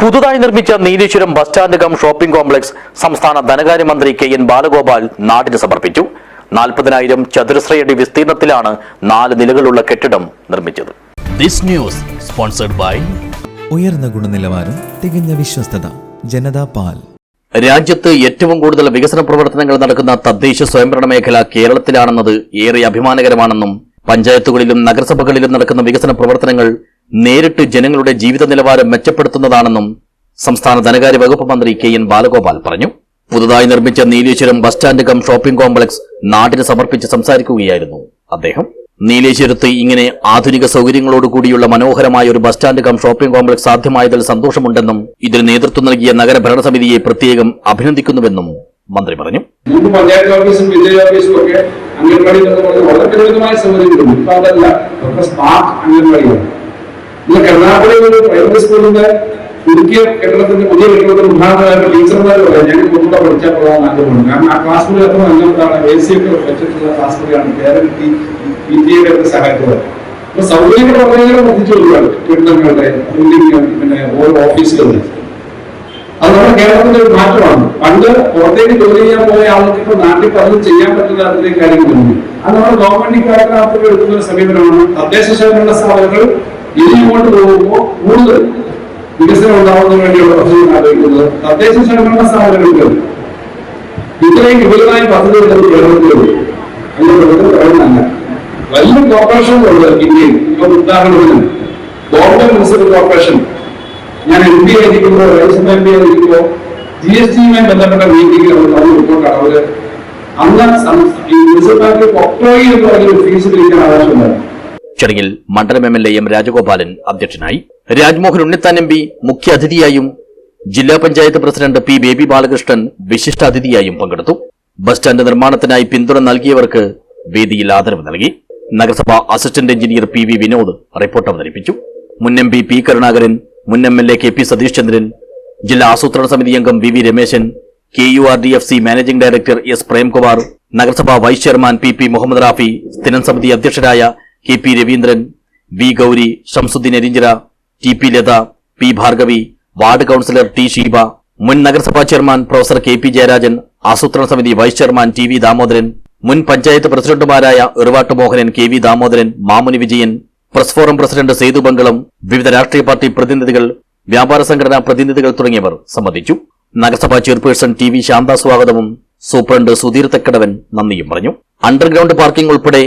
പുതുതായി നിർമ്മിച്ച Nileshwaram bus stand cum shopping complex സംസ്ഥാന ധനകാര്യമന്ത്രി കെ.എൻ. ബാലഗോപാൽ നാടിന് സമർപ്പിച്ചു. 40,000 ചതുരശ്രയടി വിസ്തീർണത്തിലാണ് 4 നിലകളുള്ള കെട്ടിടം നിർമ്മിച്ചത്. ദിസ് ന്യൂസ് സ്പോൺസർഡ് ബൈ ഉയർന്ന ഗുണനിലവാരം, തികഞ്ഞ വിശ്വസ്തത, ജനതാ പാൽ. രാജ്യത്ത് ഏറ്റവും കൂടുതൽ വികസന പ്രവർത്തനങ്ങൾ നടക്കുന്ന തദ്ദേശ സ്വയംഭരണ മേഖല കേരളത്തിലാണെന്നത് ഏറെ അഭിമാനകരമാണെന്നും പഞ്ചായത്തുകളിലും നഗരസഭകളിലും നടക്കുന്ന വികസന പ്രവർത്തനങ്ങൾ നേരിട്ട് ജനങ്ങളുടെ ജീവിത നിലവാരം മെച്ചപ്പെടുത്തുന്നതാണെന്നും സംസ്ഥാന ധനകാര്യ വകുപ്പ് മന്ത്രി കെ.എൻ. ബാലഗോപാൽ പറഞ്ഞു. പുതുതായി നിർമ്മിച്ച Nileshwaram bus stand cum shopping complex നാടിന് സമർപ്പിച്ച് സംസാരിക്കുകയായിരുന്നു അദ്ദേഹം. നീലേശ്വരത്ത് ഇങ്ങനെ ആധുനിക സൗകര്യങ്ങളോടുകൂടിയുള്ള മനോഹരമായ ഒരു bus stand cum shopping complex സാധ്യമായതിൽ സന്തോഷമുണ്ടെന്നും ഇതിന് നേതൃത്വം നൽകിയ നഗരഭരണ സമിതിയെ പ്രത്യേകം അഭിനന്ദിക്കുന്നുവെന്നും മന്ത്രി പറഞ്ഞു. പഞ്ചായത്ത് ഓഫീസും വില്ലേജ് ഓഫീസും ഒക്കെ അംഗൻവാടി വളരെ പരിമിതമായ സൗകര്യങ്ങളുണ്ട്. ഇപ്പൊ അതല്ല, സ്മാർട്ട് അംഗൻവാടിയാണ്. ഇന്ന് കരുനാഗപ്പള്ളിയിൽ ഒരു പ്രൈമറി സ്കൂളിന്റെ പുതുക്കിയ കെട്ടിടത്തിന്റെ പുതിയ കെട്ടിടത്തിന്റെ ഉദാഹരണമായിട്ട് ടീച്ചർമാർ പറയാം, ഞങ്ങൾ കൊണ്ടുകൂടെ പഠിച്ചാൽ പോകാൻ ആഗ്രഹമുണ്ട്. കാരണം ആ ക്ലാസ് മുറി എത്ര നല്ലതാണ്, AC ഒക്കെ വെച്ചിട്ടുള്ള ക്ലാസ് മുറിയാണ്. പേരന്റ് PTA സഹായിക്കുന്നത്. അപ്പൊ സൗകര്യങ്ങൾ വളരെയേറെ വർദ്ധിച്ചു വരുവാണ് കെട്ടിടങ്ങളുടെ പിന്നെ ഓരോ ഓഫീസുകളിൽ. അത് നമ്മുടെ കേരളത്തിന്റെ ഒരു മാറ്റമാണ്. പണ്ട് പുറത്തേക്ക് ജോലി ചെയ്യാൻ പോയ ആൾക്ക് ഇപ്പൊ നാട്ടിൽ പലതും ചെയ്യാൻ പറ്റുന്ന തരത്തിലേക്ക് കാര്യങ്ങൾ വരുന്നു. അത് നമ്മുടെ ഗവൺമെന്റ് കാര്യത്തിനകത്ത് എടുക്കുന്ന ഒരു സമീപനമാണ്. തദ്ദേശ സ്വയംഭരണ സ്ഥാപനങ്ങൾ ഇതിനോട്ട് പോകുമ്പോൾ കൂടുതൽ വികസനം ഉണ്ടാവുന്നതിന് വേണ്ടിയുള്ള പദ്ധതികൾ ആലോചിക്കുന്നത്. തദ്ദേശ സ്വയംഭരണ സ്ഥാപനങ്ങൾക്ക് ഇത്രയും വിപുലമായ പദ്ധതികൾ കേരളത്തിലുണ്ട്. അതിന്റെ പറയുന്നതല്ല, വലിയ കോർപ്പറേഷനുകളുണ്ട് ഇന്ത്യയിൽ. ഇപ്പൊ ഉദാഹരണത്തിന് ബോംബെ മുനിസിപ്പൽ കോർപ്പറേഷൻ, ഞാൻ MP ആയിരിക്കുമ്പോൾ, രാജ്യസഭ MP ആയിരിക്കുമ്പോൾ GSTയുമായി ബന്ധപ്പെട്ട മീറ്റിംഗിൽ അവർ റിപ്പോർട്ടാണ്. അവര് അന്ന് ഈ മുനിസിപ്പാലിറ്റി ഒക്ടോയി എന്ന് പറഞ്ഞൊരു ഫീസ് പിരിക്കാൻ ആവശ്യമുണ്ടായിരുന്നു. ചടങ്ങിൽ മണ്ഡലം MLA M. രാജഗോപാലൻ അധ്യക്ഷനായി. രാജ്മോഹൻ ഉണ്ണിത്താൻ MP മുഖ്യ അതിഥിയായും ജില്ലാ panchayat president P. Baby Balakrishnan വിശിഷ്ട അതിഥിയായും പങ്കെടുത്തു. ബസ് സ്റ്റാൻഡ് നിർമ്മാണത്തിനായി പിന്തുണ നൽകിയവർക്ക് വേദിയിൽ ആദരവ് നൽകി. നഗരസഭ assistant engineer PV Vinod report അവതരിപ്പിച്ചു. മുൻ MP P. കരുണാകരൻ, മുൻ MLA KP സതീഷ് ചന്ദ്രൻ, ജില്ലാ ആസൂത്രണ സമിതി അംഗം VV Rameshan, KURDFC managing director S. Premkumar, നഗരസഭാ vice chairman PP Muhammad Rafi, സ്ഥിരം സമിതി അധ്യക്ഷരായ KP Raveendran, V. Gowri, Shamsuddin Erinjira, TP Latha, P. Bhargavi, ward councillor T. Sheeba, മുൻ നഗരസഭാ ചെയർമാൻ പ്രൊഫസർ KP ജയരാജൻ, ആസൂത്രണ സമിതി വൈസ് ചെയർമാൻ TV ദാമോദരൻ, മുൻ പഞ്ചായത്ത് പ്രസിഡന്റുമാരായ Iruvatt Mohanan, KV Damodaran, Mamuni Vijayan, press forum president Sethu Bangalam, വിവിധ രാഷ്ട്രീയ പാർട്ടി പ്രതിനിധികൾ, വ്യാപാര സംഘടനാ പ്രതിനിധികൾ തുടങ്ങിയവർ സംബന്ധിച്ചു. നഗരസഭാ ചെയർപേഴ്സൺ TV ശാന്ത സ്വാഗതവും സൂപ്രണ്ട് സുധീർ തെക്കടവൻ നന്ദിയും പറഞ്ഞു. അണ്ടർഗ്രൌണ്ട് പാർക്കിംഗ് ഉൾപ്പെടെ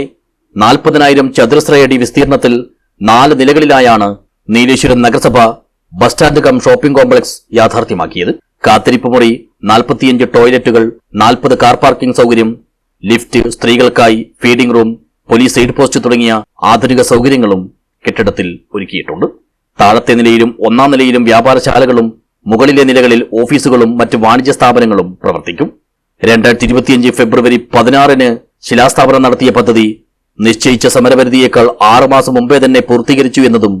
40,000 ചതുരശ്രയടി വിസ്തീർണത്തിൽ 4 നിലകളിലായാണ് നീലേശ്വരം നഗരസഭ bus stand cum shopping complex യാഥാർത്ഥ്യമാക്കിയത്. കാത്തിരിപ്പ് മുറി, 45 ടോയ്ലറ്റുകൾ, 40 കാർ പാർക്കിംഗ് സൗകര്യം, ലിഫ്റ്റ്, സ്ത്രീകൾക്കായി feeding room, police aid post തുടങ്ങിയ ആധുനിക സൗകര്യങ്ങളും കെട്ടിടത്തിൽ ഒരുക്കിയിട്ടുണ്ട്. താഴത്തെ നിലയിലും 1ാം നിലയിലും വ്യാപാരശാലകളും മുകളിലെ നിലകളിൽ ഓഫീസുകളും മറ്റ് വാണിജ്യ സ്ഥാപനങ്ങളും പ്രവർത്തിക്കും. 2025 ഫെബ്രുവരി 16 ശിലാസ്ഥാപനം നടത്തിയ പദ്ധതി നിശ്ചയിച്ച സമരപരിധിയേക്കാൾ 6 മാസം മുമ്പേ തന്നെ പൂർത്തീകരിച്ചു എന്നതും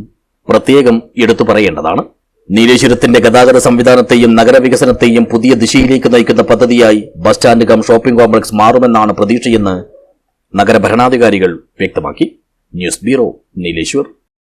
പ്രത്യേകം എടുത്തു പറയേണ്ടതാണ്. നീലേശ്വരത്തിന്റെ ഗതാഗത സംവിധാനത്തെയും നഗരവികസനത്തെയും പുതിയ ദിശയിലേക്ക് നയിക്കുന്ന പദ്ധതിയായി bus stand cum shopping complex മാറുമെന്നാണ് പ്രതീക്ഷയെന്ന് നഗരഭരണാധികാരികൾ വ്യക്തമാക്കി. News bureau, Nileshwar.